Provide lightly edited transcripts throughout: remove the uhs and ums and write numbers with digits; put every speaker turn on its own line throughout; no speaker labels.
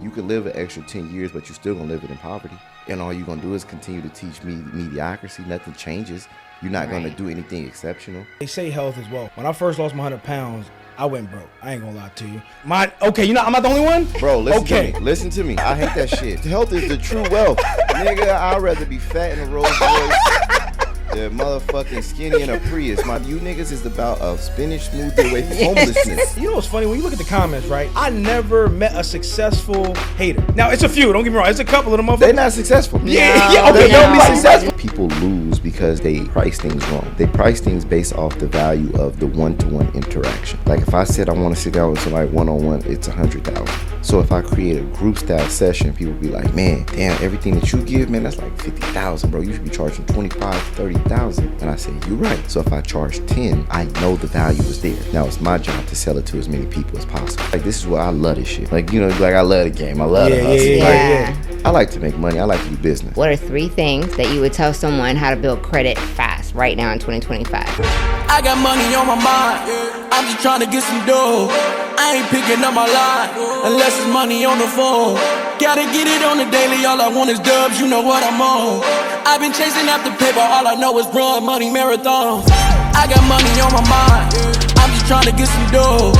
You could live an extra 10 years, but you're still going to live it in poverty. And all you're going to do is continue to teach me mediocrity. Nothing changes. You're not going to do anything exceptional.
They say health as well. When I first lost my 100 pounds, I went broke. I ain't gonna lie to you. I'm not the only one?
Bro, listen to me. I hate that shit. Health is the true wealth. Nigga, I'd rather be fat in a Rolls Royce than motherfucking skinny in a Prius. You niggas is about a spinach smoothie away from homelessness.
You know what's funny? When you look at the comments, right? I never met a successful hater. Now, it's a few. Don't get me wrong. It's a couple of them motherfuckers.
They're not successful.
Yeah. Okay, don't be successful.
People lose because they price things wrong. They price things based off the value of the one-to-one interaction. Like if I said I want to sit down with somebody one-on-one, it's 100,000. So if I create a group style session, people be like, man, damn, everything that you give, man, that's like 50,000, bro. You should be charging 25, 30,000. And I say, you're right. So if I charge 10, I know the value is there. Now it's my job to sell it to as many people as possible. Like this is why I love this shit. Like, you know, like I love the game. I love the hustle.
Yeah.
I like to make money. I like to do business.
What are 3 things that you would tell someone how to build credit fast right now in 2025?
I got money on my mind. I'm just trying to get some dough. I ain't picking up my line unless it's money on the phone. Gotta get it on the daily. All I want is dubs. You know what I'm on. I've been chasing after paper. All I know is run money marathons. I got money on my mind. I'm just trying to get some dough.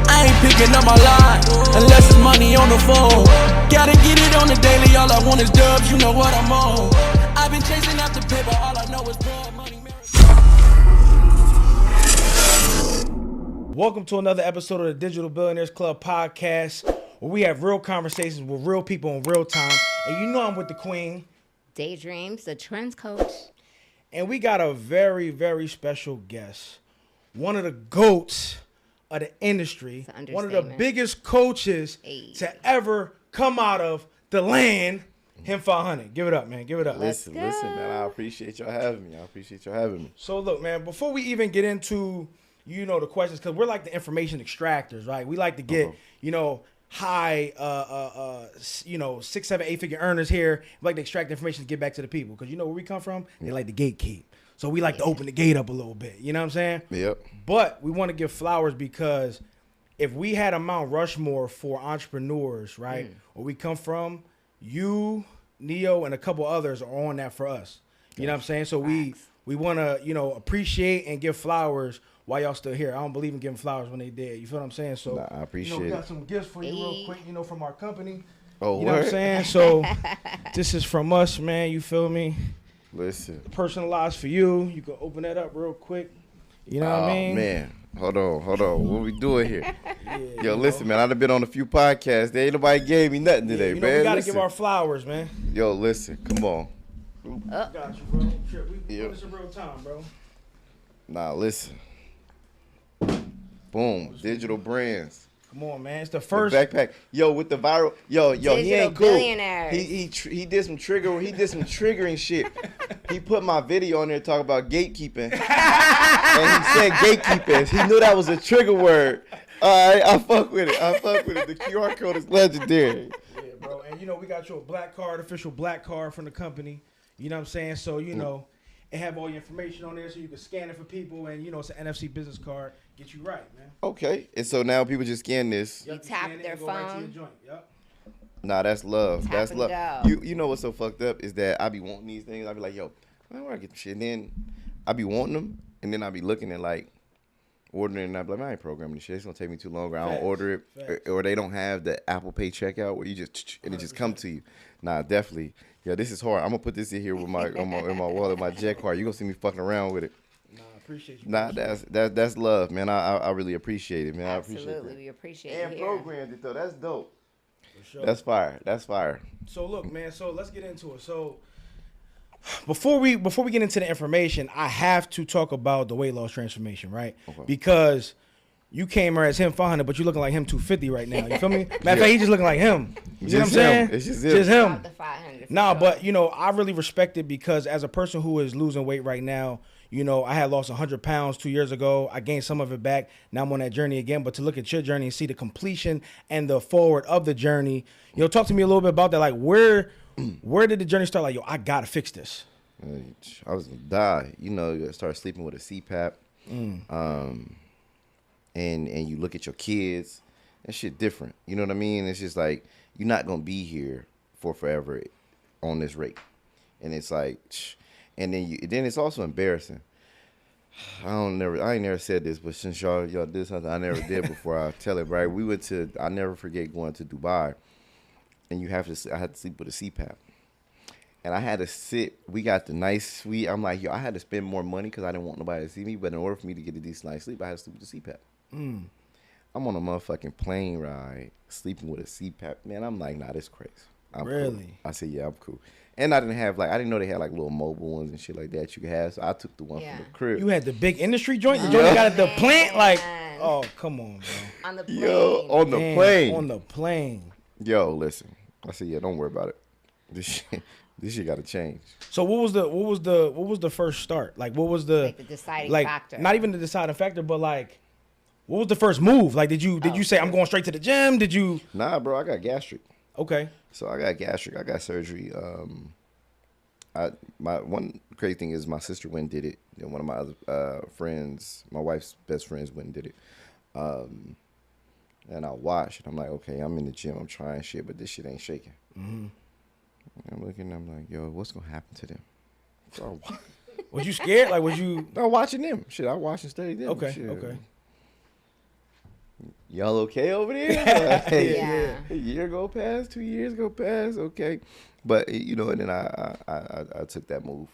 I ain't picking up my line unless it's money on the phone. Gotta get it on the daily. All I want is dubs. You know what I'm on. I've been chasing after paper. All I know is run money marathons.
Welcome to another episode of the Digital Billionaires Club Podcast, where we have real conversations with real people in real time. And you know I'm with the queen.
Daydreams, the trends coach.
And we got a very, very special guest. One of the GOATs of the industry. One of the biggest coaches to ever come out of the land. Him500. Give it up, man. Give it up.
Listen, man. I appreciate y'all having me.
So look, man, before we even get into, you know, the questions, because we're like the information extractors, right? We like to get, you know, high, 6, 7, 8 figure earners here. We like to extract information to get back to the people. Because you know where we come from? They like to gatekeep. So we like to open the gate up a little bit. You know what I'm saying?
Yep.
But we want to give flowers because if we had a Mount Rushmore for entrepreneurs, right, where we come from, you, Neo, and a couple others are on that for us. You know what I'm saying? So we want to, you know, appreciate and give flowers while y'all still here. I don't believe in giving flowers when they dead. You feel what I'm saying? So
I appreciate it.
We got some gifts for you real quick, you know, from our company.
Oh,
you know what I'm saying? So this is from us, man. You feel me?
Listen.
Personalized for you. You can open that up real quick. You know what I mean?
Oh, man. Hold on. What we doing here? Yo, listen, man. I've been on a few podcasts. Ain't nobody gave me nothing today, man.
We got to give our flowers, man.
Yo, listen. Come on.
Got you, bro. Sure. We put this in real time, bro.
Nah, listen. Boom. Digital brands.
Come on, man. It's the first
the backpack. Yo, with the viral. Yo, he ain't cool.
Billionaires.
He did some triggering shit. He put my video on there talking about gatekeeping. And he said gatekeeping. He knew that was a trigger word. All right, I fuck with it. The QR code is legendary.
Yeah, bro. And you know, we got you a black card, official black card from the company. You know what I'm saying? So, you know, it have all your information on there so you can scan it for people, and you know, it's an NFC business card. Get you right, man.
Okay. And so now people just scan this.
You tap their phone. Right to your joint.
Yep.
Nah, that's love.
Tap
that's
and
love.
go.
You know what's so fucked up is that I be wanting these things. I be like, yo, man, where I get the shit? And then I be wanting them, and then I be looking at like ordering, and I be like, man, I ain't programming this shit. It's gonna take me too long. Or I don't order it, or they don't have the Apple Pay checkout where you just and it just come to you. Nah, definitely. Yeah, this is hard. I'm gonna put this in here with my in my wallet, my jet card. You gonna see me fucking around with it.
Nah, I appreciate you.
Nah, that's love, man. I really appreciate it, man.
Absolutely,
I appreciate it.
we appreciate
and
it.
And programmed it though. That's dope.
For sure.
That's fire.
So look, man. So let's get into it. So before we get into the information, I have to talk about the weight loss transformation, right? Okay. Because you came here as Him500, but you looking like Him250 right now. You feel me? Matter of fact, he just looking like him. You know what I'm saying?
It's just
him.
The 500
Nah, but you know, I really respect it because as a person who is losing weight right now, you know, I had lost 100 pounds 2 years ago. I gained some of it back. Now I'm on that journey again. But to look at your journey and see the completion and the forward of the journey, you know, talk to me a little bit about that. Like, where did the journey start? Like, yo, I gotta fix this.
I was gonna die. You know, you start sleeping with a CPAP. And you look at your kids, that shit different. You know what I mean? It's just like you're not gonna be here for forever on this rate. And it's like, and then it's also embarrassing. I ain't never said this, but since y'all did something I never did before, I tell it, right? I never forget going to Dubai, and I had to sleep with a CPAP. And I had to sit, we got the nice suite. I'm like, I had to spend more money because I didn't want nobody to see me, but in order for me to get a decent night's sleep, I had to sleep with a CPAP. I'm on a motherfucking plane ride, sleeping with a CPAP. Man, I'm like, nah, this crazy. I'm
Really?
Cool. I said, yeah, I'm cool. And I didn't know they had like little mobile ones and shit like that you could have. So I took the one from the crib.
You had the big industry joint? The joint you got at the plant? Like, oh, come on, bro.
On the plane.
Yo, on the plane.
On the plane.
Yo, listen. I said, yeah, don't worry about it. This shit got to change.
So what was the first start? Like, what was the
deciding factor?
Not even the deciding factor, but like, what was the first move? Like, did you say I'm going straight to the gym? Did you?
Nah, bro, I got gastric.
Okay.
So I got gastric. I got surgery. My one crazy thing is my sister went and did it. And one of my other friends, my wife's best friends, went and did it. And I watched. And I'm like, okay, I'm in the gym. I'm trying shit, but this shit ain't shaking. Mm-hmm. I'm looking. I'm like, yo, what's gonna happen to them? So
was you scared? Like, was you?
No, watching them. Shit, I watched and studied them.
Okay.
Shit.
Okay.
Y'all okay over there? Like,
Yeah.
A year go past, 2 years go past, okay. But and then I took that move.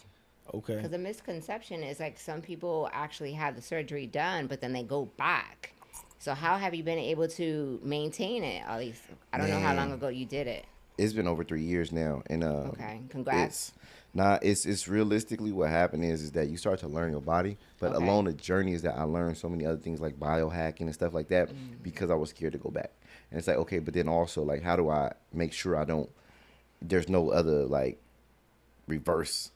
Okay.
Because the misconception is like some people actually have the surgery done, but then they go back. So how have you been able to maintain it? At least I don't know how long ago you did it.
It's been over 3 years now, and
okay, congrats.
It's realistically what happened is that you start to learn your body, but along the journey is that I learned so many other things like biohacking and stuff like that because I was scared to go back. And it's like, okay, but then also like, how do I make sure there's no other like reverse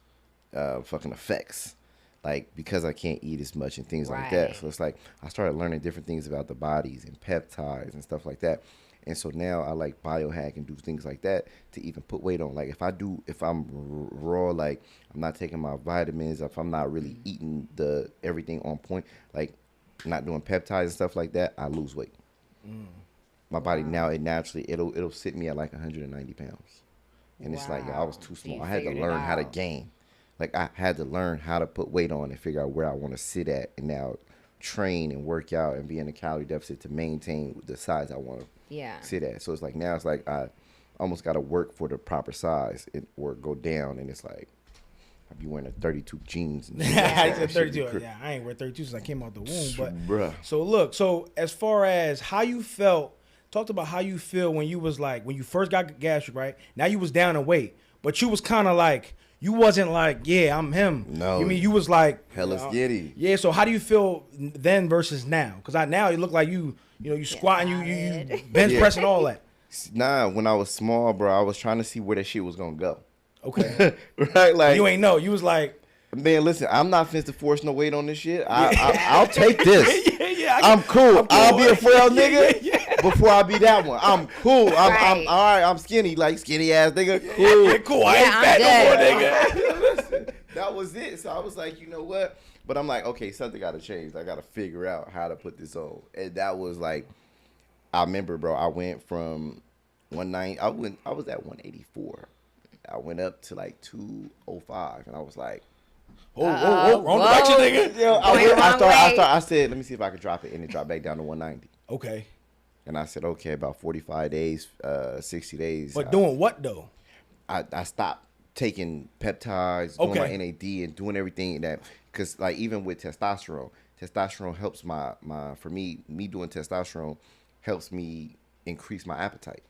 fucking effects, like because I can't eat as much and things like that. So it's like I started learning different things about the bodies and peptides and stuff like that. And so now I like biohack and do things like that to even put weight on. Like if I'm raw, like I'm not taking my vitamins, if I'm not really eating everything on point, like not doing peptides and stuff like that, I lose weight. My body now it'll sit me at like 190 pounds. And it's like I was too small.
So
I had to learn how to gain. Like I had to learn how to put weight on and figure out where I want to sit at, and now train and work out and be in a calorie deficit to maintain the size I want to sit at. So it's like now it's like I almost got to work for the proper size or go down, and it's like I be wearing a 32 jeans. And
I said 32. Yeah, I ain't wear 32 since I came out the womb. But
bruh.
So as far as how you felt, talked about how you feel when you first got gastric, right? Now you was down in weight, but you was kind of like, you wasn't like, yeah, I'm him.
No.
You mean you was like
hella skinny.
Yeah. So how do you feel then versus now? Because now you look like you squatting, you bench pressing, all that.
Nah, when I was small, bro, I was trying to see where that shit was gonna go.
Okay.
Right, like
you ain't know. You was like,
man, listen, I'm not finna to force no weight on this shit. I'll take this. I'm
I'm
cool.
cool.
I'll be a frail nigga before I be that one. I'm cool. I'm all right. I'm skinny, like skinny ass nigga. Cool.
cool. I ain't fat no more, nigga.
Listen, that was it. So I was like, you know what? But I'm like, okay, something got to change. I got to figure out how to put this on. And that was like, I remember, bro. I went from 190. I was at 184. I went up to like 205, and I was like,
wrong direction, nigga.
Yo, I said, let me see if I could drop it, and it dropped back down to 190.
Okay.
And I said, okay, about 45 days, 60 days.
But doing what though?
I stopped taking peptides, doing my NAD, and doing everything that, because like even with testosterone helps for me doing testosterone helps me increase my appetite.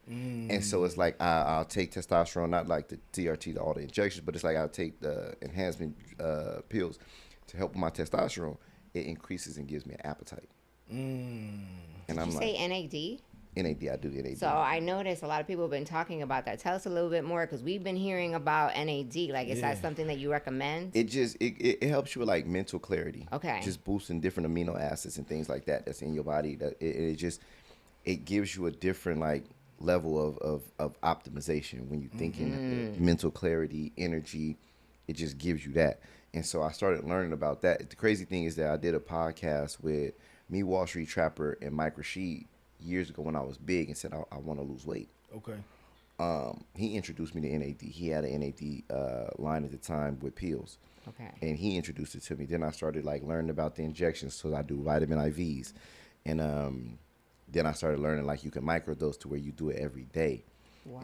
And so it's like I'll take testosterone, not like the TRT, all the injections, but it's like I'll take the enhancement pills to help with my testosterone. It increases and gives me an appetite. And
Did
I'm
you
like,
say NAD?
NAD, I do NAD.
So I noticed a lot of people have been talking about that. Tell us a little bit more, because we've been hearing about NAD. Like, is that something that you recommend?
It just it helps you with like mental clarity.
Okay. Just
boosting different amino acids and things like that that's in your body. That it gives you a different like level of optimization when you're thinking mental clarity, energy. It just gives you that. And so I started learning about that. The crazy thing is that I did a podcast with me, Wall Street Trapper, and Mike Rashid years ago when I was big, and said I want to lose weight.
Okay.
He introduced me to NAD. He had an NAD line at the time with pills.
Okay.
And he introduced it to me. Then I started like learning about the injections. So I do vitamin IVs. And then I started learning like you can microdose to where you do it every day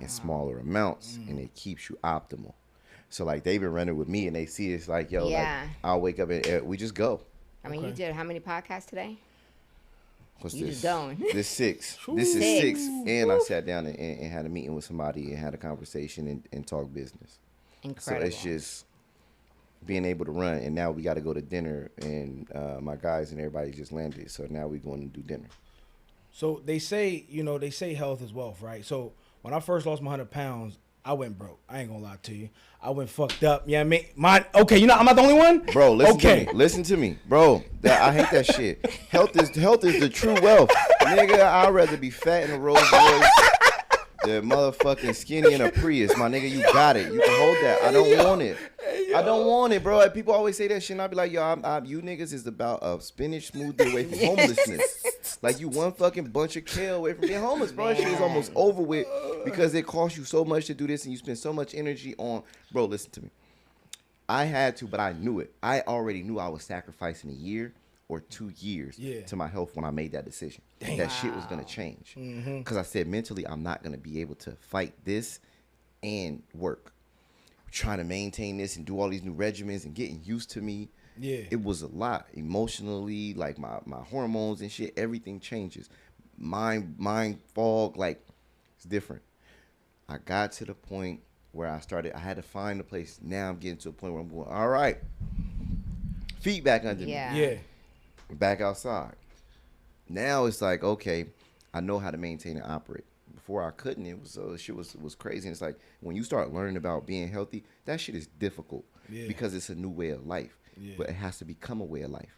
in smaller amounts, and it keeps you optimal. So like they've been running with me, and they see it's like, yo, like I'll wake up and we just go.
I mean, you did how many podcasts today?
What's
you
this?
just going.
This 6. This is 6. And I sat down and had a meeting with somebody and had a conversation and talk business.
Incredible.
So it's just being able to run, and now we got to go to dinner, and my guys and everybody just landed. So now we're going to do dinner.
So they say, they say health is wealth, right? So when I first lost my 100 pounds, I went broke. I ain't gonna lie to you. I went fucked up. Yeah, you know what I mean, okay, I'm not the only one.
Bro, listen to me, bro. I hate that shit. Health is the true wealth, nigga. I'd rather be fat in a Rolls Royce than motherfucking skinny in a Prius. My nigga, you got it. You can hold that. I don't want it. I don't want it, bro. People always say that shit, and I be like, yo, you niggas is about a spinach smoothie away from homelessness. Like you one fucking bunch of kale away from being homeless, bro. That shit is almost over with because it costs you so much to do this, and you spend so much energy on. Bro, listen to me. I had to, but I knew it. I already knew I was sacrificing a year or 2 years to my health when I made that decision. That shit was gonna change because I said mentally, I'm not gonna be able to fight this and work. Trying to maintain this and do all these new regimens and getting used to me. Yeah, it was a lot emotionally, like my hormones and shit. Everything changes. Mind fog, like it's different. I got to the point where I had to find a place. Now I'm getting to a point where I'm going, all right, feet back under me.
Yeah,
back outside. Now it's like, okay, I know how to maintain and operate. Before I couldn't, it was shit was crazy. And it's like when you start learning about being healthy, that shit is difficult because it's a new way of life. But it has to become a way of life.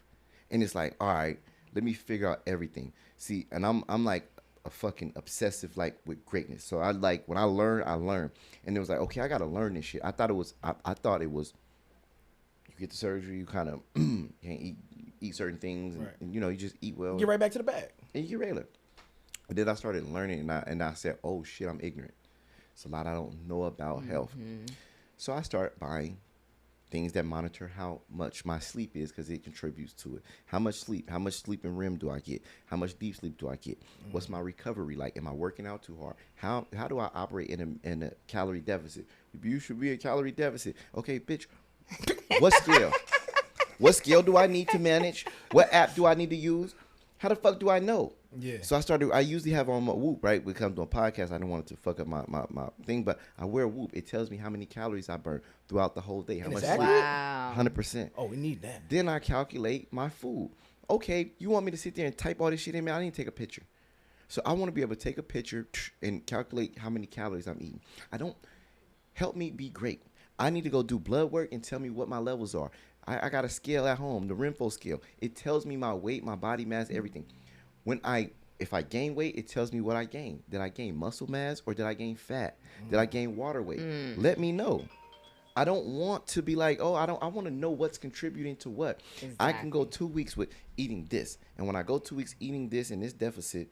And it's like, all right, let me figure out everything. See, and I'm like a fucking obsessive like with greatness. So I like when I learn. And it was like, okay, I gotta learn this shit. I thought it was you get the surgery, you kind of can't eat certain things, and you just eat well.
Get right back to the bag.
And you get regular. But then I started learning, and I said, oh, shit, I'm ignorant. It's a lot I don't know about health. So I started buying things that monitor how much my sleep is because it contributes to it. How much sleep in REM do I get? How much deep sleep do I get? What's my recovery like? Am I working out too hard? How do I operate in a calorie deficit? You should be a calorie deficit. Okay, bitch, what scale? What scale do I need to manage? What app do I need to use? How the fuck do I know? Yeah. So I usually have on my Whoop, right? When it comes to a podcast, I don't want it to fuck up my thing, but I wear Whoop. It tells me how many calories I burn throughout the whole day. How much sleep?
Wow.
100%.
Oh, we need that.
Then I calculate my food. Okay, you want me to sit there and type all this shit in, man? I need to take a picture. So I want to be able to take a picture and calculate how many calories I'm eating. Help me be great. I need to go do blood work and tell me what my levels are. I got a scale at home, the REMFO scale. It tells me my weight, my body mass, everything. If I gain weight, it tells me what I gain. Did I gain muscle mass or did I gain fat? Did I gain water weight? Let me know. I don't want to be like, I want to know what's contributing to what. Exactly. I can go 2 weeks with eating this. And when I go 2 weeks eating this and this deficit,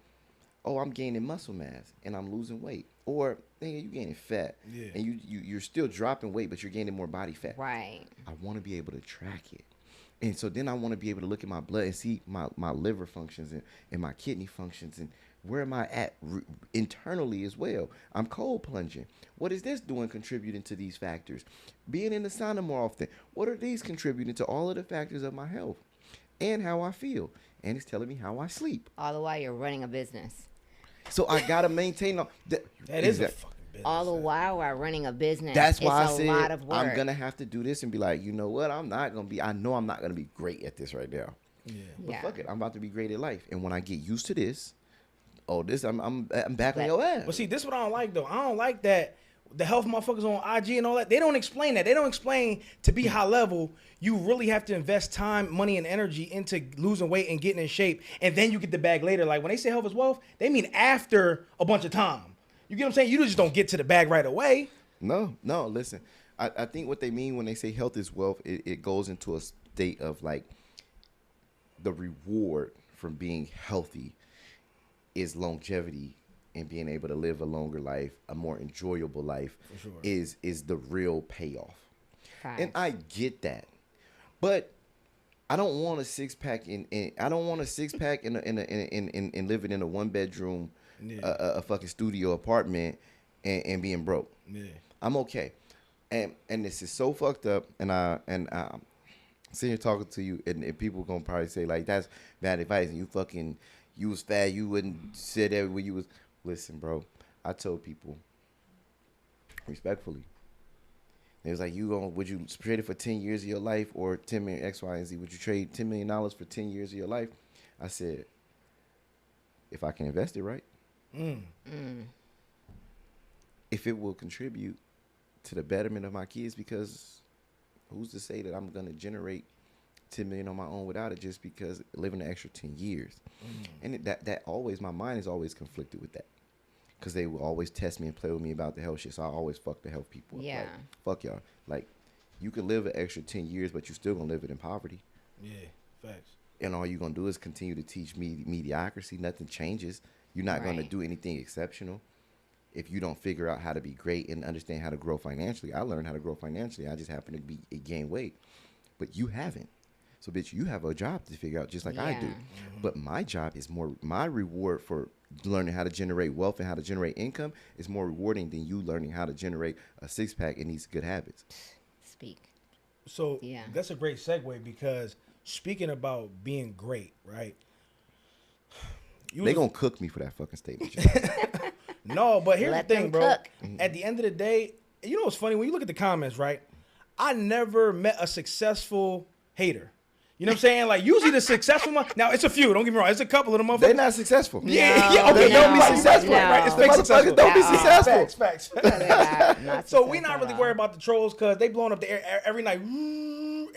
I'm gaining muscle mass and I'm losing weight. Or you're gaining fat. Yeah. And you're still dropping weight, but you're gaining more body fat.
Right.
I want to be able to track it. And so then I want to be able to look at my blood and see my liver functions and my kidney functions and where am I at internally as well. I'm cold plunging. What is this doing contributing to these factors? Being in the sauna more often. What are these contributing to all of the factors of my health and how I feel? And it's telling me how I sleep.
All the while you're running a business.
So I got to maintain
that is a fucking business.
All the while while running a business.
That's why I said
a lot of work.
I'm going to have to do this and be like, you know what? I know I'm not going to be great at this right now. Yeah. But fuck it. I'm about to be great at life. And when I get used to this, I'm back on your ass.
But see, this is what I don't like, though. I don't like that the health motherfuckers on IG and all that, they don't explain that. They don't explain to be high level, you really have to invest time, money, and energy into losing weight and getting in shape, and then you get the bag later. Like when they say health is wealth, they mean after a bunch of time. You get what I'm saying? You just don't get to the bag right away.
No, listen. I think what they mean when they say health is wealth, it goes into a state of like the reward from being healthy is longevity and being able to live a longer life, a more enjoyable life,
For sure.
is the real payoff.
Facts.
And I get that, but I don't want a six pack I don't want a six pack in living in a 1-bedroom, a fucking studio apartment, and being broke.
Yeah.
I'm okay, and this is so fucked up. And I'm sitting here talking to you, and people gonna probably say like that's bad advice, and you was fat, you wouldn't sit there when you was. Listen, bro, I told people respectfully. It was like, would you trade it for 10 years of your life or 10 million X, Y, and Z? Would you trade $10 million for 10 years of your life? I said, if I can invest it right, if it will contribute to the betterment of my kids, because who's to say that I'm going to generate 10 million on my own without it just because living an extra 10 years. And that always, my mind is always conflicted with that. Because they will always test me and play with me about the health shit. So I always fuck the health people up.
Yeah.
Like, fuck y'all. Like, you can live an extra 10 years, but you still going to live it in poverty.
Yeah, facts.
And all you're going to do is continue to teach me mediocrity. Nothing changes. You're not going to
Right.
do anything exceptional if you don't figure out how to be great and understand how to grow financially. I learned how to grow financially. I just happen to gain weight. But you haven't. So, bitch, you have a job to figure out just like I do.
Yeah.
But my job is my reward for learning how to generate wealth and how to generate income is more rewarding than you learning how to generate a six-pack and these good habits.
Speak.
So
Yeah.
that's a great segue, because speaking about being great, right?
They gonna cook me for that fucking statement.
No, but here's
Let
the thing,
them
bro.
cook.
At the end of the day, you know what's funny? When you look at the comments, right? I never met a successful hater. You know what I'm saying? Like, usually the successful one. Now, it's a few. Don't get me wrong. It's a couple of them motherfuckers.
They're not successful.
Yeah, okay,
They
don't be
no,
successful.
no.
Right? It's
The
fake
motherfuckers
successful.
don't be
Facts,
successful.
Facts. So we're not really worried about the trolls, because they blowing up the air every night.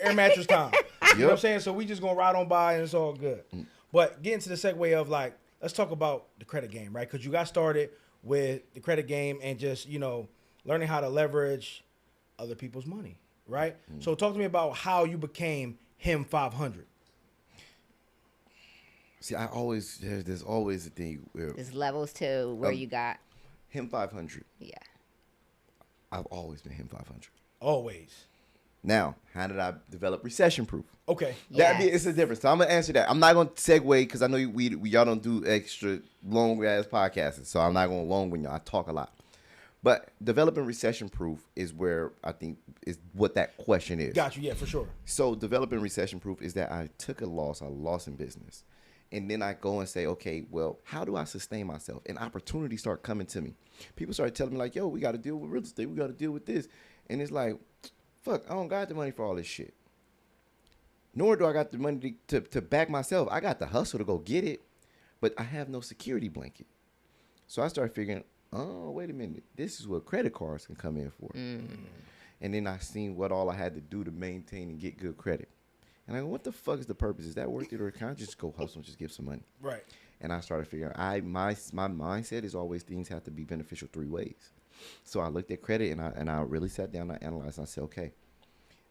Air mattress time. You know what I'm saying? So we just gonna ride on by and it's all good. But getting to the segue of, like, let's talk about the credit game, right? Because you got started with the credit game and just, learning how to leverage other people's money, right? So talk to me about how you became Him500.
See, there's always a thing where
There's levels to where you got.
Him500.
Yeah.
I've always been Him500.
Always.
Now, how did I develop recession proof?
Okay.
It's a difference. So I'm gonna answer that. I'm not gonna segue because I know we y'all don't do extra long ass podcasts, so I'm not gonna long when y'all. I talk a lot. But developing recession proof is where I think is what that question is.
Got you. Yeah, for sure.
So developing recession proof is that I took a loss in business. And then I go and say, okay, well, how do I sustain myself? And opportunities start coming to me. People start telling me like, yo, we got to deal with real estate. We got to deal with this. And it's like, fuck, I don't got the money for all this shit. Nor do I got the money to back myself. I got the hustle to go get it, but I have no security blanket. So I started figuring, oh, wait a minute. This is what credit cards can come in for. And then I seen what all I had to do to maintain and get good credit. And I go, what the fuck is the purpose? Is that worth it, or can I just go hustle and just give some money?
Right.
And I started figuring, my mindset is always things have to be beneficial 3 ways. So I looked at credit and I really sat down and I analyzed. And I said, okay,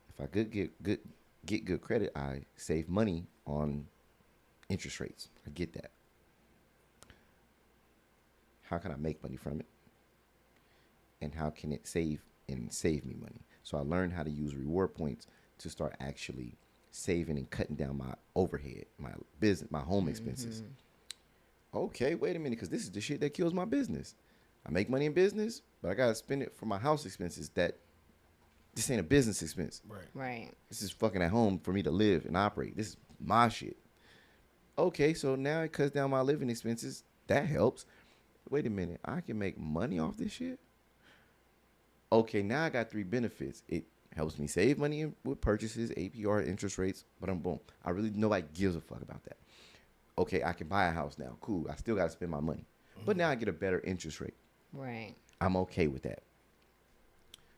if I could get good credit, I save money on interest rates. I get that. How can I make money from it? And how can it save me money? So I learned how to use reward points to start actually saving and cutting down my overhead, my business, my home expenses. Okay, wait a minute, because this is the shit that kills my business. I make money in business, but I gotta spend it for my house expenses. This ain't a business expense.
Right.
This is fucking at home for me to live and operate. This is my shit. Okay, so now it cuts down my living expenses. That helps. Wait a minute, I can make money off this shit? Okay, now I got 3 benefits. It helps me save money with purchases, APR, interest rates, but boom. Nobody gives a fuck about that. Okay, I can buy a house now. Cool. I still got to spend my money. But now I get a better interest rate.
Right.
I'm okay with that.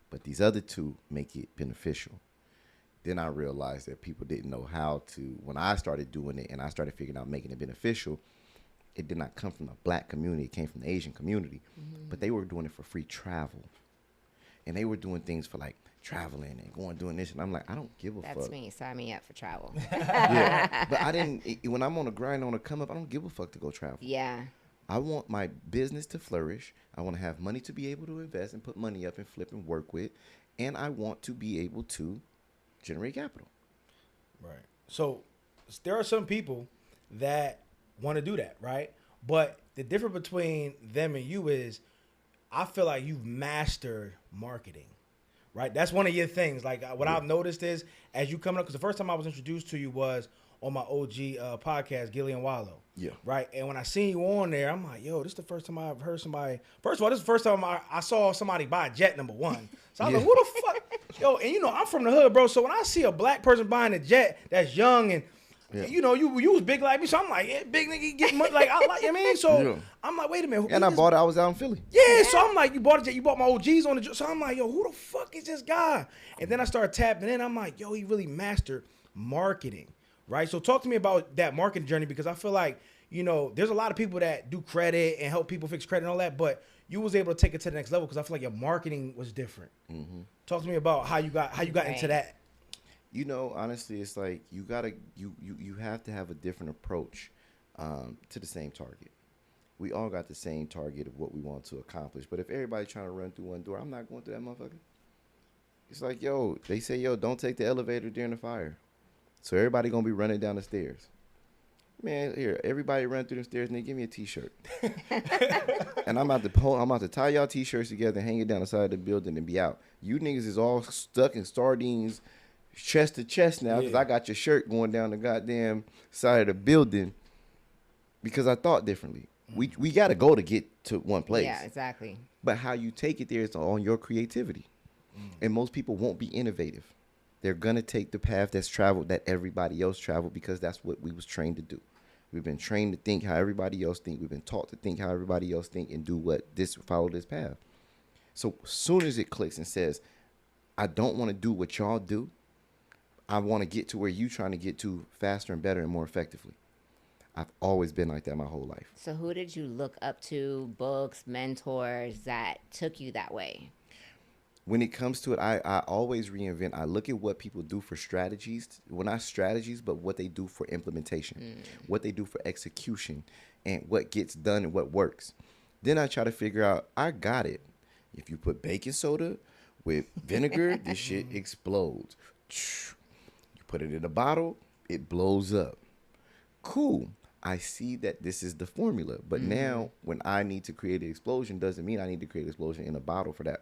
But these other 2 make it beneficial. Then I realized that people didn't know how to, when I started doing it and I started figuring out making it beneficial, it did not come from the black community. It came from the Asian community. But they were doing it for free travel. And they were doing things for like traveling and going doing this. And I'm like, I don't give a fuck.
That's me. Sign me up for travel.
Yeah. But when I'm on a grind, on a come up, I don't give a fuck to go travel.
Yeah.
I want my business to flourish. I want to have money to be able to invest and put money up and flip and work with. And I want to be able to generate capital.
Right. So there are some people that want to do that, right? But the difference between them and you is I feel like you've mastered marketing, right? That's one of your things. Like what I've noticed is as you coming up, because the first time I was introduced to you was on my OG podcast, Gilly and Wallow.
Yeah.
Right. And when I seen you on there, I'm like, yo, this is the first time I've heard somebody. First of all, this is the first time I saw somebody buy a jet, number one. So I was like, who the fuck? Yo, and you know, I'm from the hood, bro. So when I see a black person buying a jet that's young and, you know, you was big like me. So I'm like, yeah, big nigga getting money. Like, I like, you know what I mean? So I'm like, wait a minute.
And I bought it. I was out in Philly.
Yeah, so I'm like, you bought a jet. You bought my OGs on the jet. So I'm like, yo, who the fuck is this guy? And then I started tapping in. I'm like, yo, he really mastered marketing. Right. So talk to me about that marketing journey, because I feel like, you know, there's a lot of people that do credit and help people fix credit and all that, but you was able to take it to the next level because I feel like your marketing was different. Mm-hmm. Talk to me about how you got into that.
You know, honestly, it's like you have to have a different approach to the same target. We all got the same target of what we want to accomplish, but if everybody's trying to run through one door, I'm not going through that motherfucker. It's like, yo, they say, yo, don't take the elevator during the fire. So everybody gonna be running down the stairs. Man, here, everybody run through the stairs and they give me a t-shirt. And I'm about to tie y'all t-shirts together and hang it down the side of the building and be out. You niggas is all stuck in sardines chest to chest now because I got your shirt going down the goddamn side of the building because I thought differently. We gotta go to get to one place.
Yeah, exactly.
But how you take it there is on your creativity. And most people won't be innovative. They're going to take the path that's traveled that everybody else traveled because that's what we was trained to do. We've been trained to think how everybody else think. We've been taught to think how everybody else think and follow this path. So as soon as it clicks and says, I don't want to do what y'all do, I want to get to where you trying to get to faster and better and more effectively. I've always been like that my whole life.
So who did you look up to, books, mentors that took you that way?
When it comes to it, I always reinvent. I look at what people do for strategies. Well, not strategies, but what they do for implementation, what they do for execution, and what gets done and what works. Then I try to figure out, I got it. If you put baking soda with vinegar, this shit explodes. You put it in a bottle, it blows up. Cool. I see that this is the formula. But now when I need to create an explosion, doesn't mean I need to create an explosion in a bottle for that.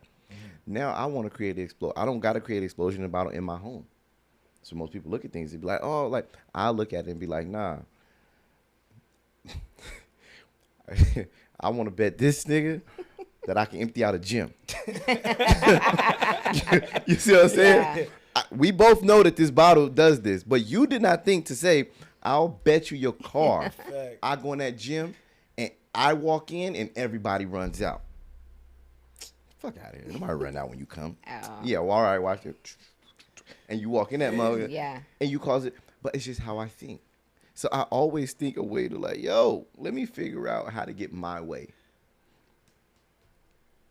Now I want to create an explosion. I don't got to create an explosion in a bottle in my home. So most people look at things and be like, oh, like I look at it and be like, nah. I want to bet this nigga that I can empty out a gym. You see what I'm saying? Yeah. We both know that this bottle does this, but you did not think to say, I'll bet you your car. I go in that gym and I walk in and everybody runs out. Fuck out of here. Nobody run out when you come. Oh. Yeah, well, all right, watch it. And you walk in that mother.
Yeah.
And you cause it. But it's just how I think. So I always think a way to like, yo, let me figure out how to get my way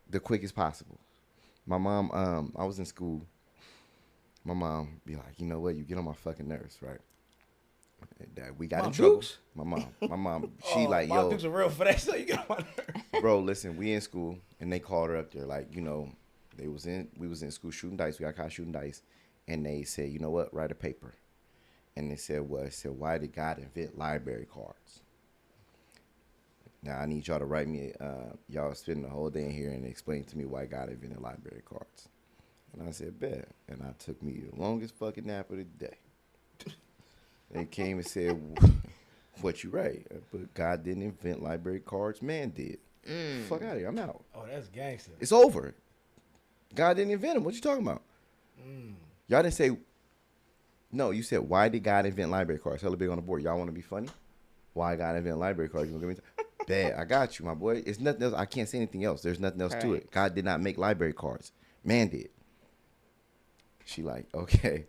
the quickest possible. My mom, I was in school. My mom be like, you know what? You get on my fucking nerves, right? We got in trouble.
Dukes?
My mom, she like, yo.
Dukes are real for that, so you get on my nerves.
Bro, listen, we in school, and they called her up there, like, you know, we was in school shooting dice. We got caught shooting dice, and they said, you know what, write a paper. And they said, what? It said, why did God invent library cards? Now, I need y'all to write me, y'all spend the whole day in here and explain to me why God invented library cards. And I said, bet. And I took me the longest fucking nap of the day. They came and said, what you write? But God didn't invent library cards. Man did. Fuck out of here. I'm out.
Oh, that's gangster.
It's over. God didn't invent them. What you talking about? Y'all didn't say, no, you said, why did God invent library cards? Hella big on the board. Y'all want to be funny? Why God invent library cards? You gonna give me bad. I got you, my boy. It's nothing else. I can't say anything else. There's nothing else to it. God did not make library cards. Man did. She like, okay.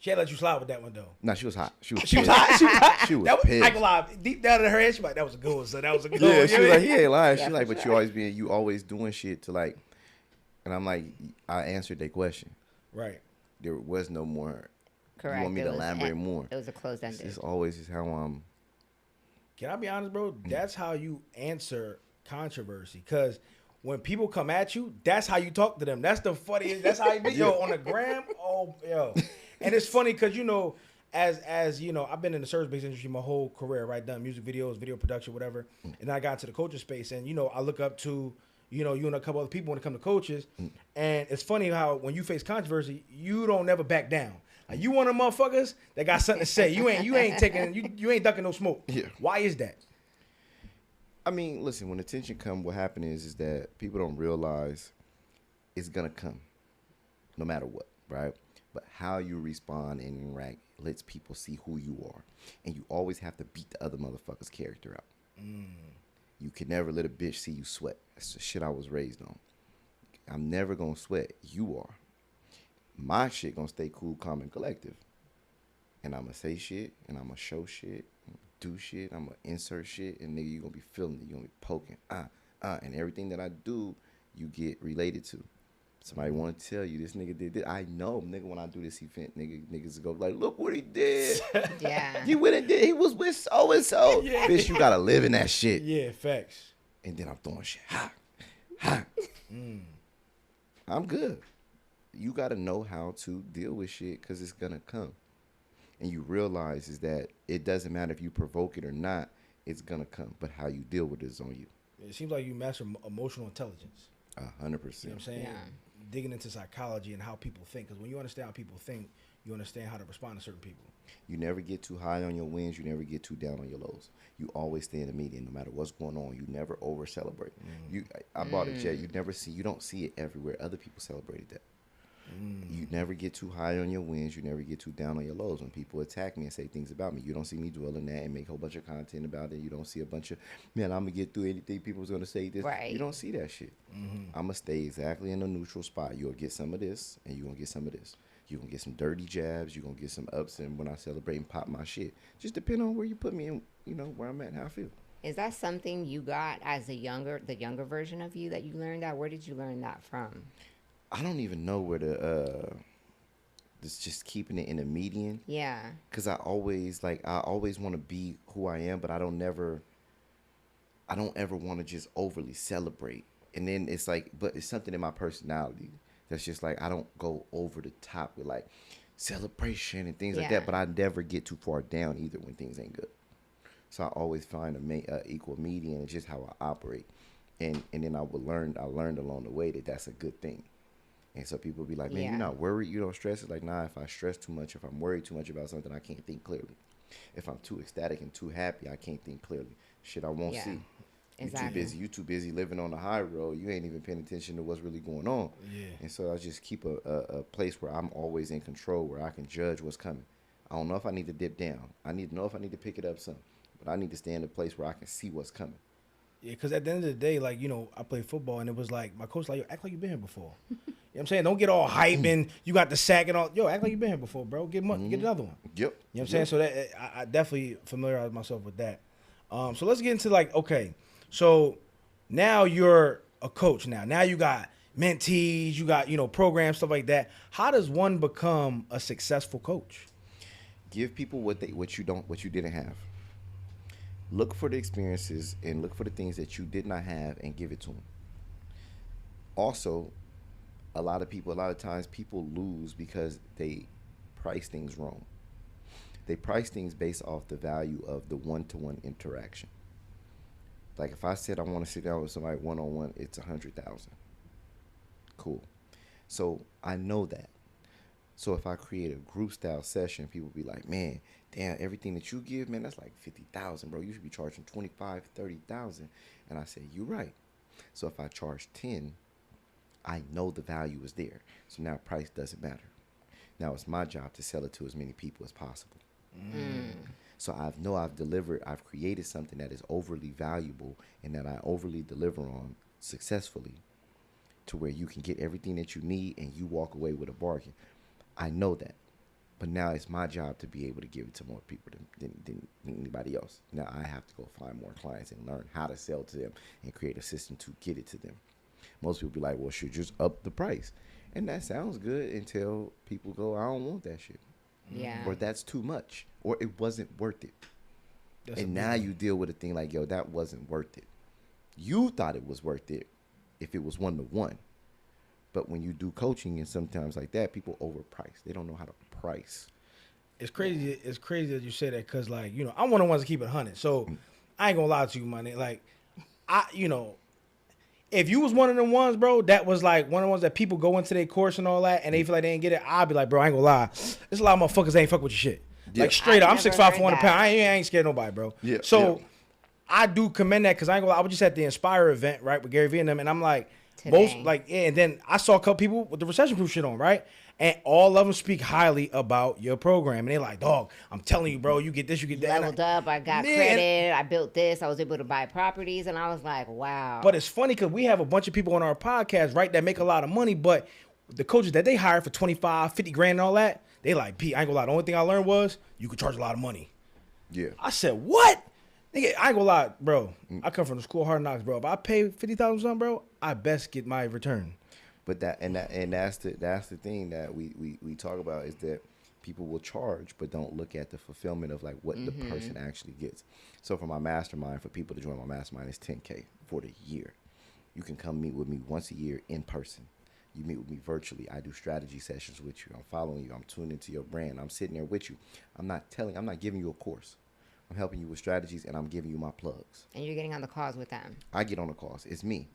She had to let you slide with that one, though.
No, she was hot. She was
hot? She was hot?
She was
that was
pissed.
I can lie. Deep down in her head, she like, that was a good one, so that was a good one.
Yeah, she was like, he ain't lying.
Yeah,
She like, but you always doing shit to like, and I'm like, I answered their question.
Right.
There was no more.
Correct.
You want me to elaborate more?
It was a closed-ended.
It's always is how
Can I be honest, bro? That's how you answer controversy. Because when people come at you, that's how you talk to them. That's the funniest. That's how you be. Yo, on the gram, oh, yo. And it's funny because, you know, as you know, I've been in the service-based industry my whole career, right? Done music videos, video production, whatever. And then I got into the coaching space. And, you know, I look up to, you know, you and a couple other people when it comes to coaches. And it's funny how when you face controversy, you don't never back down. Like, you one of them motherfuckers that got something to say. You ain't taking, you ain't ducking no smoke.
Yeah.
Why is that?
I mean, listen, when attention comes, what happens is that people don't realize it's going to come no matter what, right? But how you respond and interact lets people see who you are. And you always have to beat the other motherfucker's character out. You can never let a bitch see you sweat. That's the shit I was raised on. I'm never going to sweat. You are. My shit going to stay cool, calm, and collective. And I'm going to say shit, and I'm going to show shit, do shit, I'm going to insert shit, and nigga, you going to be feeling it. You going to be poking. And everything that I do, you get related to. Somebody want to tell you, this nigga did this. I know, nigga, when I do this event, niggas go like, look what he did.
Yeah.
He went and did. He was with so-and-so.
Yeah.
Bitch, you got to live in that shit.
Yeah, facts.
And then I'm throwing shit. Ha. I'm good. You got to know how to deal with shit because it's going to come. And you realize is that it doesn't matter if you provoke it or not, it's going to come. But how you deal with it is on you.
It seems like you master emotional intelligence.
100%.
You know what I'm saying?
Yeah.
Digging into psychology and how people think. Because when you understand how people think, you understand how to respond to certain people.
You never get too high on your wins. You never get too down on your lows. You always stay in the median no matter what's going on. You never over celebrate. I bought a jet. You don't see it everywhere. Other people celebrated that. You never get too high on your wins. You never get too down on your lows. When people attack me and say things about me, you don't see me dwell in that and make a whole bunch of content about it. You don't see a bunch of, man, I'm going to get through anything. People's going to say this.
Right.
You don't see that shit. I'm going to stay exactly in a neutral spot. You'll get some of this and you're going to get some of this. You're going to get some dirty jabs. You're going to get some ups. And when I celebrate and pop my shit, just depend on where you put me in, you know, where I'm at and how I feel.
Is that something you got as the younger version of you that you learned that? Where did you learn that from?
I don't even know where to, it's just keeping it in a median.
Yeah.
Because I always want to be who I am, but I don't ever want to just overly celebrate. And then it's like, but it's something in my personality that's just like, I don't go over the top with like celebration and things like that, but I never get too far down either when things ain't good. So I always find a equal median. It's just how I operate. And then I learned along the way that that's a good thing. And so people be like, man, you're not worried, you don't stress. It's like, nah, if I stress too much, if I'm worried too much about something, I can't think clearly. If I'm too ecstatic and too happy, I can't think clearly. Shit I won't see.
Exactly.
You too busy living on the high road. You ain't even paying attention to what's really going on.
Yeah.
And so I just keep a place where I'm always in control, where I can judge what's coming. I don't know if I need to dip down. I need to know if I need to pick it up some. But I need to stay in a place where I can see what's coming.
Yeah, because at the end of the day, like, you know, I played football, and it was like, my coach like, yo, act like you've been here before. You know what I'm saying? Don't get all hype and you got the sack and all. Yo, act like you've been here before, bro. Get another one.
Yep.
You know what I'm saying? So that I definitely familiarize myself with that. So let's get into like, okay, so now you're a coach now. Now you got mentees, you got, you know, programs, stuff like that. How does one become a successful coach?
Give people what you didn't have. Look for the experiences and look for the things that you did not have and give it to them. Also, a lot of times people lose because they price things wrong. They price things based off the value of the one-to-one interaction. Like if I said I want to sit down with somebody one-on-one, it's $100,000. Cool. So I know that. So if I create a group style session, people be like, man, damn, everything that you give, man, that's like $50,000, bro. You should be charging $25,000, $30,000. And I say, you're right. So if I charge 10, I know the value is there. So now price doesn't matter. Now it's my job to sell it to as many people as possible. So I've created something that is overly valuable and that I overly deliver on successfully to where you can get everything that you need and you walk away with a bargain. I know that. But now it's my job to be able to give it to more people than anybody else. Now I have to go find more clients and learn how to sell to them and create a system to get it to them. Most people be like, well, should just up the price. And that sounds good until people go, I don't want that shit.
Yeah.
Or that's too much. Or it wasn't worth it. And now you deal with a thing like, yo, that wasn't worth it. You thought it was worth it if it was 1-to-1. But when you do coaching and sometimes like that, people overprice. They don't know how to price.
It's crazy. It's crazy that you say that because, like, you know, I'm one of the ones that keep it 100. So I ain't gonna lie to you, man. Like, if you was one of them ones, bro, that was like one of the ones that people go into their course and all that, and they feel like they ain't get it, I'd be like, bro, I ain't gonna lie. There's a lot of motherfuckers that ain't fuck with your shit.
Yeah.
Like, straight up, I'm 6'5", 400
that.
pounds. I ain't scared of nobody, bro.
Yeah.
So I do commend that because I ain't gonna lie. I was just at the Inspire event, right, with Gary Vee and them, and I'm like,
Today.
and then I saw a couple people with the recession proof shit on, right? And all of them speak highly about your program. And they're like, dog, I'm telling you, bro, you get this, you get that.
Leveled up, I got credit, I built this, I was able to buy properties, and I was like, wow.
But it's funny because we have a bunch of people on our podcast, right, that make a lot of money, but the coaches that they hire for 25, 50 grand and all that, they like, P, I ain't gonna lie, the only thing I learned was you could charge a lot of money.
Yeah.
I said, what? Nigga, I ain't gonna lie, bro. I come from the school of hard knocks, bro. If I pay $50,000 something, bro, I best get my return.
But that's the thing that we talk about is that people will charge but don't look at the fulfillment of like what the person actually gets. So for my mastermind, for people to join my mastermind, it's $10K for the year. You can come meet with me once a year in person. You meet with me virtually. I do strategy sessions with you. I'm following you. I'm tuned into your brand. I'm sitting there with you. I'm not giving you a course. I'm helping you with strategies and I'm giving you my plugs.
And you're getting on the calls with them.
I get on the calls. It's me.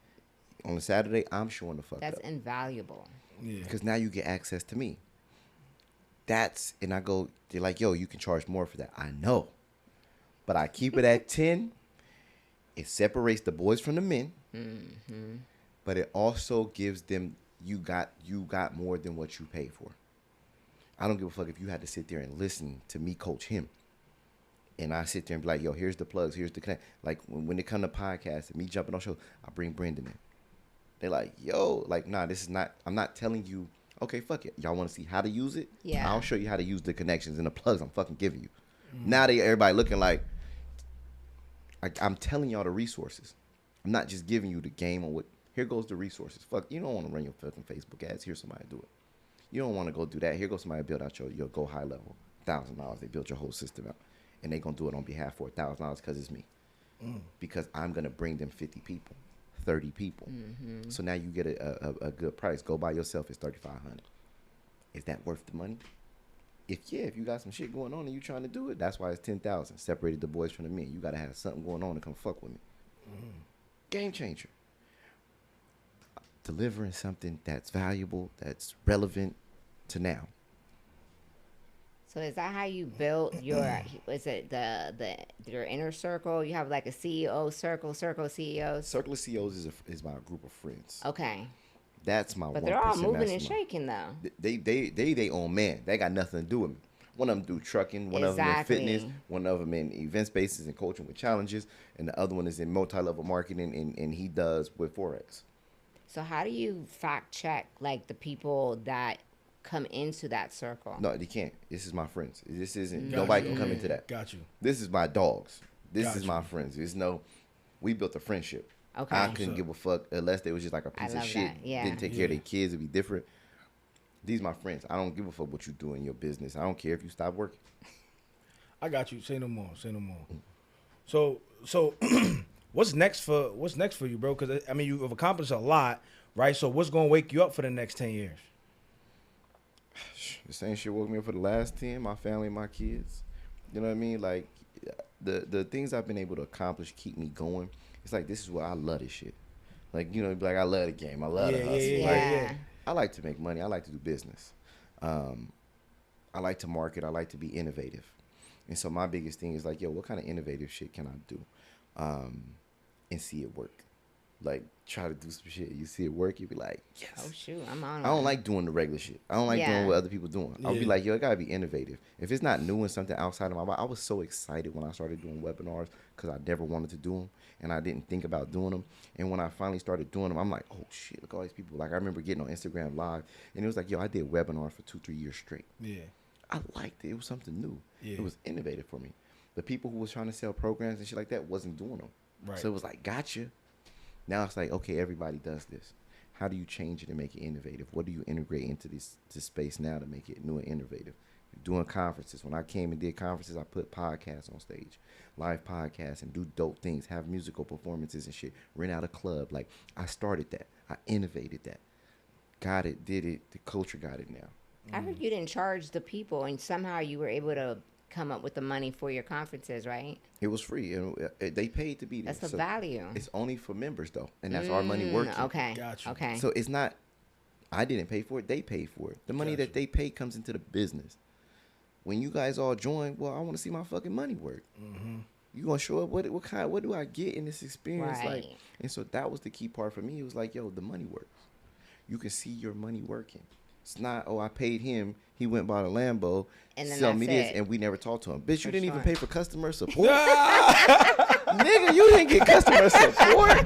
On a Saturday, I'm showing the fuck
That's
up.
invaluable.
Yeah.
Because now you get access to me. And I go, they're like, yo, you can charge more for that. I know. But I keep it at 10. It separates the boys from the men. Mm-hmm. But it also gives them, you got more than what you pay for. I don't give a fuck if you had to sit there and listen to me coach him. And I sit there and be like, yo, here's the plugs, here's the connect. Like when it come to podcasts and me jumping on shows, I bring Brendan in. They're like, yo, like, nah, this is not, I'm not telling you, okay, fuck it. Y'all want to see how to use it?
Yeah.
I'll show you how to use the connections and the plugs I'm fucking giving you. Now everybody looking like, I'm telling y'all the resources. I'm not just giving you the game on what, here goes the resources. Fuck, you don't want to run your fucking Facebook ads. Here's somebody do it. You don't want to go do that. Here goes somebody build out your go high level. $1,000. They build your whole system out. And they going to do it on behalf for $1,000 because it's me. Because I'm going to bring them 50 people. 30 people. Mm-hmm. So now you get a good price. Go by yourself, it's $3,500. Is that worth the money? If you got some shit going on and you trying to do it, that's why it's $10,000. Separated the boys from the men. You gotta have something going on to come fuck with me. Game changer. Delivering something that's valuable, that's relevant to now.
So is that how you built your? Is it your inner circle? You have like a CEO circle CEOs.
Circle of CEOs is my group of friends.
Okay.
That's my.
But they're all moving and shaking though.
They own man. They got nothing to do with me. One of them do trucking. One of them in fitness. One of them in event spaces and coaching with challenges, and the other one is in multi-level marketing, and he does with Forex.
So how do you fact check like the people that come into that circle?
No, they can't. This is my friends. This isn't nobody can come into that.
Got you.
This is my dogs. This is my friends. There's no. We built a friendship.
Okay.
I couldn't give a fuck unless they was just like a piece of shit.
Yeah.
Didn't take care of their kids. It'd be different. These my friends. I don't give a fuck what you do in your business. I don't care if you stop working.
I got you. Say no more. Say no more. So what's next for you, bro? Because I mean, you've accomplished a lot, right? So what's gonna wake you up for the next 10 years?
The same shit woke me up for the last 10. My family, my kids. You know what I mean? Like the things I've been able to accomplish keep me going. It's like this is what I love this shit. Like, you know, like I love the game. I love the hustle.
Yeah.
Like, I like to make money. I like to do business. I like to market. I like to be innovative. And so my biggest thing is like, yo, what kind of innovative shit can I do and see it work? Like, try to do some shit. You see it work, you be like, yes.
Oh, shoot. I'm on.
I don't like doing the regular shit. I don't like doing what other people doing. I'll be like, yo, it got to be innovative. If it's not new and something outside of my body, I was so excited when I started doing webinars because I never wanted to do them and I didn't think about doing them. And when I finally started doing them, I'm like, oh, shit, look at all these people. Like, I remember getting on Instagram Live and it was like, yo, I did webinars for 2-3 years straight.
Yeah.
I liked it. It was something new.
Yeah.
It was innovative for me. The people who was trying to sell programs and shit like that wasn't doing them.
Right.
So it was like, gotcha. Now it's like, okay, everybody does this. How do you change it and make it innovative? What do you integrate into this space now to make it new and innovative? doing conferences. When I came and did conferences, I put podcasts on stage, live podcasts, and do dope things, have musical performances and shit, rent out a club. Like, I started that. I innovated that. Got it, did it. The culture got it now.
I heard you didn't charge the people, and somehow you were able to come up with the money for your conferences, right?
It was free. And they paid to be there.
That's the value.
It's only for members, though. And that's our money working.
Okay.
Gotcha.
Okay.
So it's not, I didn't pay for it. They paid for it. The money that they pay comes into the business. When you guys all join, well, I want to see my fucking money work. You gonna show up? What do I get in this experience?
Right.
Like, and so that was the key part for me. It was like, yo, the money works. You can see your money working. It's not, oh, I paid him. He went bought a Lambo,
And then
sell
that's
me this,
it.
and we never talked to him. Bitch, you didn't even
sure.
pay for customer support. Nigga, you didn't get customer support.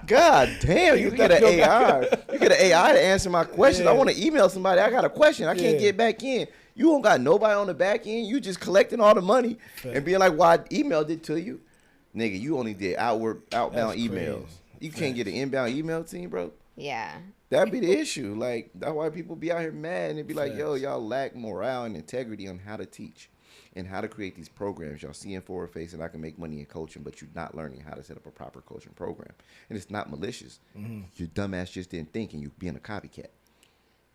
God damn, you get an AI. You get an AI to answer my questions.
Yeah.
I want to email somebody. I got a question. I can't get back in. You don't got nobody on the back end. You just collecting all the money and being like, well, I emailed it to you. Nigga, you only did outbound
That's
emails.
crazy.
You can't get an inbound email team, bro.
Yeah.
That'd be the issue. Like, that's why people be out here mad and they be like, yo,
Facts.
y'all lack morale and integrity on how to teach and how to create these programs. Y'all seeing forward face and I can make money in coaching, but you're not learning how to set up a proper coaching program. And it's not malicious. Your dumbass just didn't think and you being a copycat.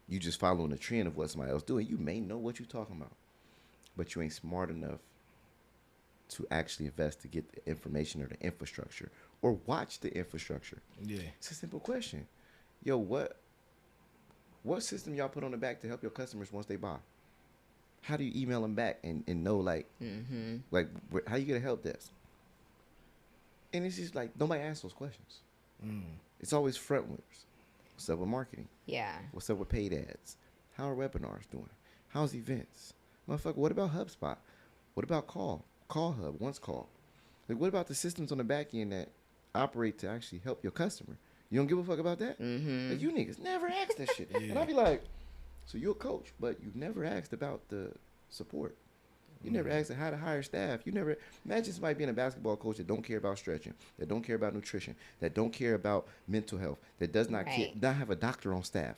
You just following the trend of what somebody else doing. You may know what you're talking about, but you ain't smart enough to actually invest to get the information or the infrastructure or watch the infrastructure.
Yeah.
It's a simple question. Yo, what system y'all put on the back to help your customers once they buy? How do you email them back and know, like, how you get a help desk? And it's just like, nobody asks those questions. It's always frontwards. What's up with marketing?
Yeah.
What's up with paid ads? How are webinars doing? How's events? Motherfucker, what about HubSpot? What about Call Hub, Once Call? Like, what about the systems on the back end that operate to actually help your customer? You don't give a fuck about that? Like, you niggas never ask that shit. And I be like, so you're a coach, but you've never asked about the support. You never asked how to hire staff. You never imagine somebody being a basketball coach that don't care about stretching, that don't care about nutrition, that don't care about mental health, that does not care, not have a doctor on staff.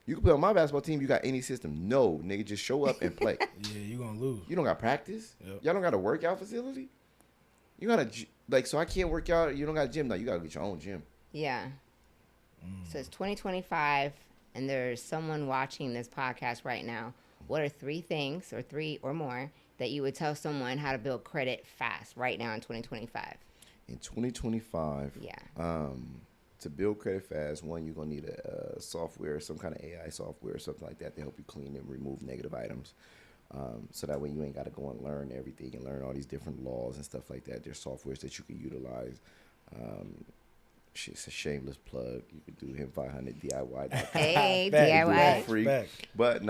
You can play on my basketball team. You got any system? No, nigga, just show up and play.
Yeah, you gonna lose.
You don't got practice.
Yep.
Y'all don't got a workout facility. You got a so I can't work out. You don't got a gym now. You gotta get your own gym.
Yeah. So it's 2025, and there's someone watching this podcast right now. What are 3 things, or 3 or more, that you would tell someone how to build credit fast right now in 2025?
In 2025,
Yeah.
To build credit fast, one, you're gonna need a software, some kind of AI software or something like that to help you clean and remove negative items. So that way you ain't got to go and learn everything and learn all these different laws and stuff like that. There's softwares that you can utilize. It's a shameless plug. You can do Him500 DIY.
Hey,
Fact,
DIY.
Free.
Fact.
But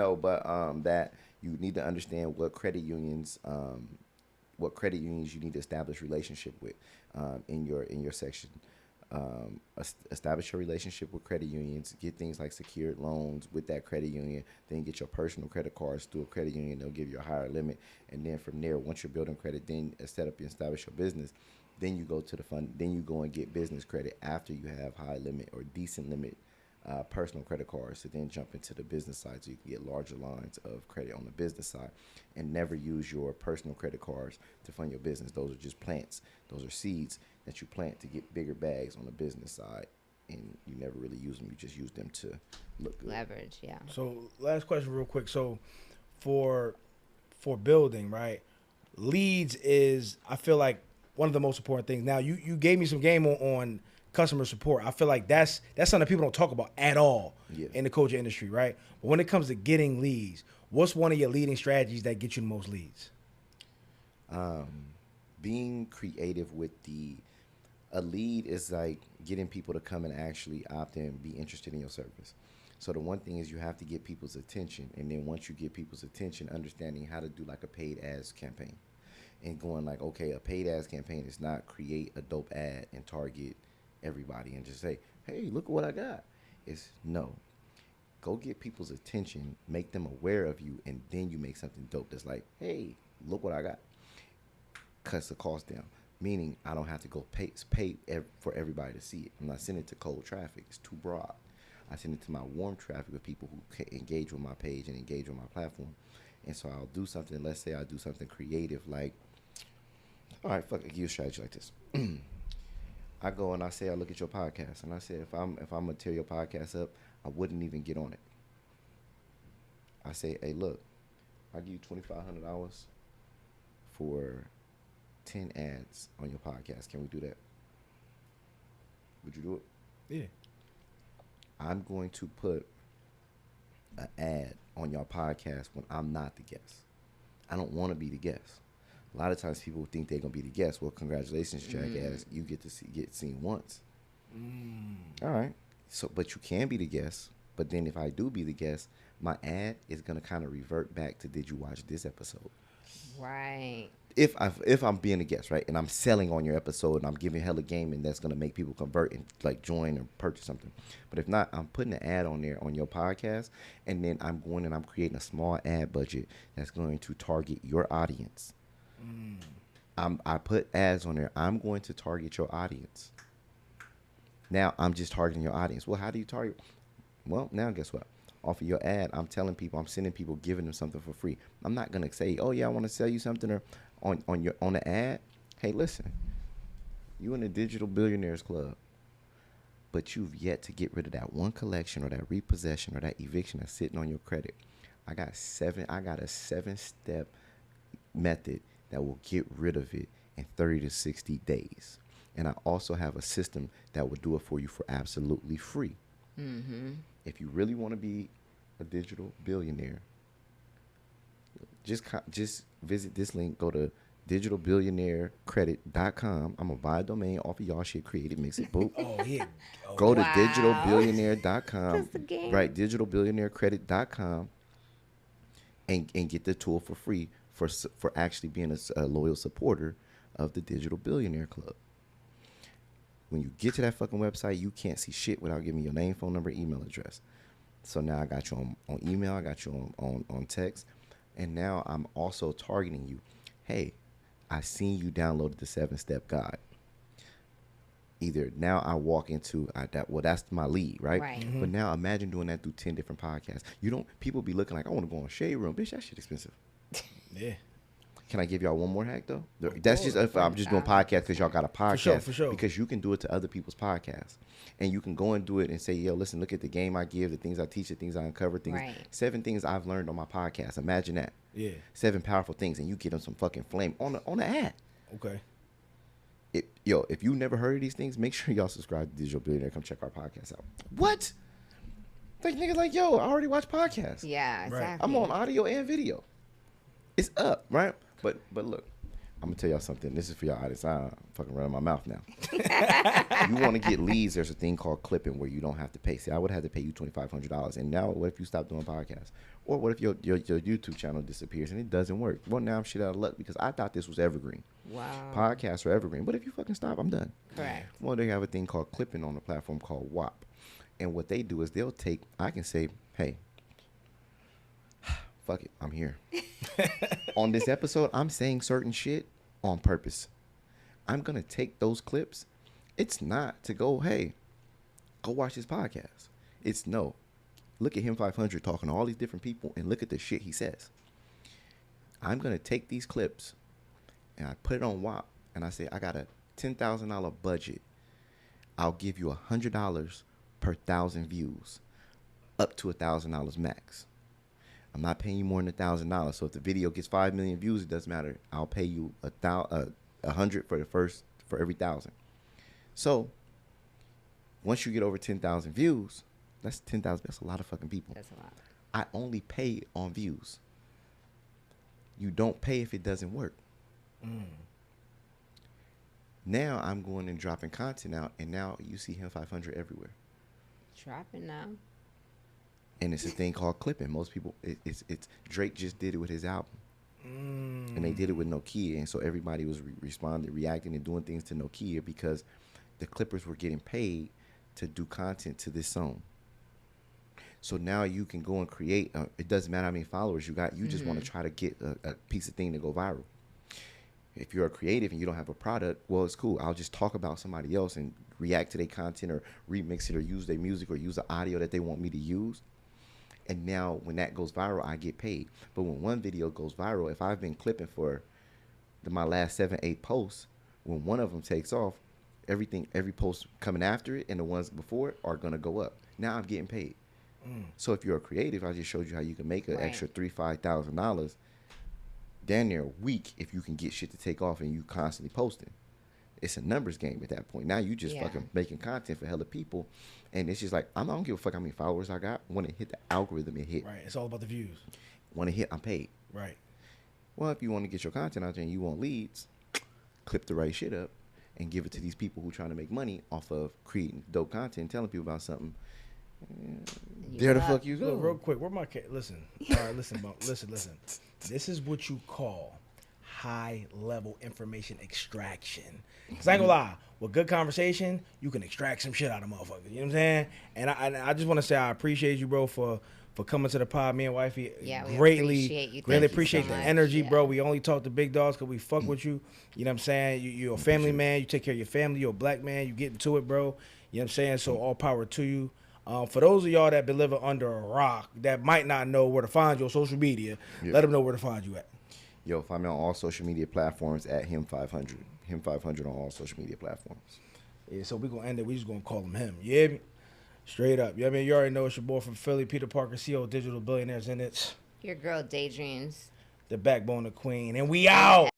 that you need to understand what credit unions you need to establish relationship with in your section. Establish your relationship with credit unions, get things like secured loans with that credit union, then get your personal credit cards through a credit union. They'll give you a higher limit, and then from there, once you're building credit, then set up and establish your business. Then you go to the fund. Then you go and get business credit after you have high limit or decent limit personal credit cards, to then jump into the business side so you can get larger lines of credit on the business side, and never use your personal credit cards to fund your business. Those are just plants. Those are seeds that you plant to get bigger bags on the business side, and you never really use them. You just use them to look good.
Leverage, yeah.
So last question real quick. So for building, right, leads is, I feel like, one of the most important things. Now you gave me some game on customer support. I feel like that's something people don't talk about at all in the coaching industry, right? But when it comes to getting leads, what's one of your leading strategies that get you the most leads?
Being creative with a lead is like getting people to come and actually opt in, be interested in your service. So the one thing is you have to get people's attention, and then once you get people's attention, understanding how to do like a paid ads campaign, and going like, okay, a paid ads campaign is not create a dope ad and target everybody and just say, hey, look at what I got. It's no. Go get people's attention, make them aware of you, and then you make something dope that's like, hey, look what I got. Cuts the cost down. Meaning I don't have to go pay for everybody to see it. I'm not sending it to cold traffic. It's too broad. I send it to my warm traffic with people who engage with my page and engage with my platform. And so I'll do something. Let's say I do something creative, like, all right, fuck it, give you a strategy like this. I go and I say, I look at your podcast, and I say, if I'm gonna tear your podcast up, I wouldn't even get on it. I say, hey, look, I'll give you $2,500 for 10 ads on your podcast. Can we do that? Would you do it?
Yeah.
I'm going to put an ad on your podcast when I'm not the guest. I don't want to be the guest. A lot of times people think they're gonna be the guest. Well, congratulations, jackass. You get to get seen once. All right. So, but you can be the guest. But then if I do be the guest, my ad is gonna kind of revert back to, did you watch this episode?
Right.
If I'm being a guest, right, and I'm selling on your episode and I'm giving hella game, and that's gonna make people convert and like join or purchase something. But if not, I'm putting an ad on there on your podcast, and then I'm going and I'm creating a small ad budget that's going to target your audience. I put ads on there. I'm going to target your audience. Now I'm just targeting your audience. Well, how do you target? Well, now guess what? Off of your ad, I'm telling people, I'm sending people, giving them something for free. I'm not gonna say, oh yeah, I want to sell you something, or on the ad. Hey, listen, you in the Digital Billionaires Club, but you've yet to get rid of that one collection or that repossession or that eviction that's sitting on your credit. I got a 7-step method that will get rid of it in 30 to 60 days. And I also have a system that will do it for you for absolutely free. If you really want to be a digital billionaire, just visit this link. Go to digitalbillionairecredit.com. I'm going to buy a domain off of y'all shit, create it, mix it, boop.
Oh, yeah.
Go to
Wow.
digitalbillionaire.com.
That's the game.
Right, digitalbillionairecredit.com, and get the tool for free for actually being a loyal supporter of the Digital Billionaire Club. When you get to that fucking website, you can't see shit without giving me your name, phone number, email address. So now I got you on email, I got you on text, and now I'm also targeting you. Hey, I seen you downloaded the 7-step guide. Either now I walk into that's my lead, right?
Right.
But now imagine doing that through 10 different podcasts. People be looking like, I want to go on Shade Room. Bitch, that shit expensive.
Yeah.
Can I give y'all one more hack though? That's just if I'm just doing podcasts because y'all got a podcast.
For sure.
Because you can do it to other people's podcasts, and you can go and do it and say, "Yo, listen, look at the game I give, the things I teach, the things I uncover, things,
Right.
7 things I've learned on my podcast." Imagine that.
Yeah.
7 powerful things, and you get them some fucking flame on the ad.
Okay.
If you never heard of these things, make sure y'all subscribe to Digital Billionaire. Come check our podcast out. What? Like niggas like, yo, I already watch podcasts.
Yeah, exactly.
I'm on audio and video. It's up, right? But look, I'm gonna tell y'all something. This is for y'all audience. I'm fucking running my mouth now. You want to get leads? There's a thing called clipping where you don't have to pay. See, I would have to pay you $2,500, and now what if you stop doing podcasts? Or what if your YouTube channel disappears and it doesn't work? Well, now I'm shit out of luck because I thought this was evergreen.
Wow.
Podcasts are evergreen, but if you fucking stop, I'm done.
Correct.
Well, they have a thing called clipping on a platform called WAP, and what they do is I can say, hey, fuck it, I'm here. On this episode, I'm saying certain shit on purpose. I'm going to take those clips. It's not to go, hey, go watch this podcast. It's no. Look at Him500 talking to all these different people and look at the shit he says. I'm going to take these clips and I put it on WAP and I say, I got a $10,000 budget. I'll give you $100 per 1,000 views, up to $1,000 max. I'm not paying you more than $1,000. So if the video gets 5 million views, it doesn't matter. I'll pay you $100 for every 1,000. So once you get over 10,000 views, that's 10,000. That's a lot of fucking people.
That's a lot.
I only pay on views. You don't pay if it doesn't work. Now I'm going and dropping content out, and now you see Him500 everywhere.
Dropping now.
And it's a thing called clipping. Most people, it's Drake just did it with his album, and they did it with Nokia, and so everybody was reacting, and doing things to Nokia because the clippers were getting paid to do content to this song. So now you can go and create. It doesn't matter how many followers you got. You just want to try to get a piece of thing to go viral. If you're a creative and you don't have a product, well, it's cool. I'll just talk about somebody else and react to their content or remix it or use their music or use the audio that they want me to use. And now when that goes viral, I get paid. But when one video goes viral, if I've been clipping for my last 7, 8 posts, when one of them takes off, every post coming after it and the ones before it are gonna go up. Now I'm getting paid. So if you're a creative, I just showed you how you can make an extra $3,000-$5,000 damn near a week if you can get shit to take off and you constantly posting. It's a numbers game at that point. Now you just fucking making content for hella people, and it's just like I don't give a fuck how many followers I got. When it hit the algorithm, it hit.
Right. It's all about the views.
When it hit, I'm paid.
Right.
Well, if you want to get your content out there and you want leads, clip the right shit up and give it to these people who trying to make money off of creating dope content, telling people about something. There the fuck you go.
Look, real quick, where my listen. All right, listen, listen. This is what you call high level information extraction. Cause I ain't gonna lie, with good conversation, you can extract some shit out of motherfuckers. You know what I'm saying? And I just want to say I appreciate you, bro, for coming to the pod. Me and wifey greatly appreciate the energy, bro. We only talk to big dogs because we fuck with you. You know what I'm saying? You're a family man. You take care of your family. You're a black man. You get into it, bro. You know what I'm saying? So all power to you. For those of y'all that been living under a rock that might not know where to find you on social media, let them know where to find you at.
Yo, find me on all social media platforms at Him500. Him500 on all social media platforms.
Yeah, so we gonna end it. We just gonna call him him. Yeah, straight up. You know what I mean? You already know it's your boy from Philly, Peter Parker, CEO Digital Billionaires, and it's
your girl Daydreams,
the backbone of Queen, and we out.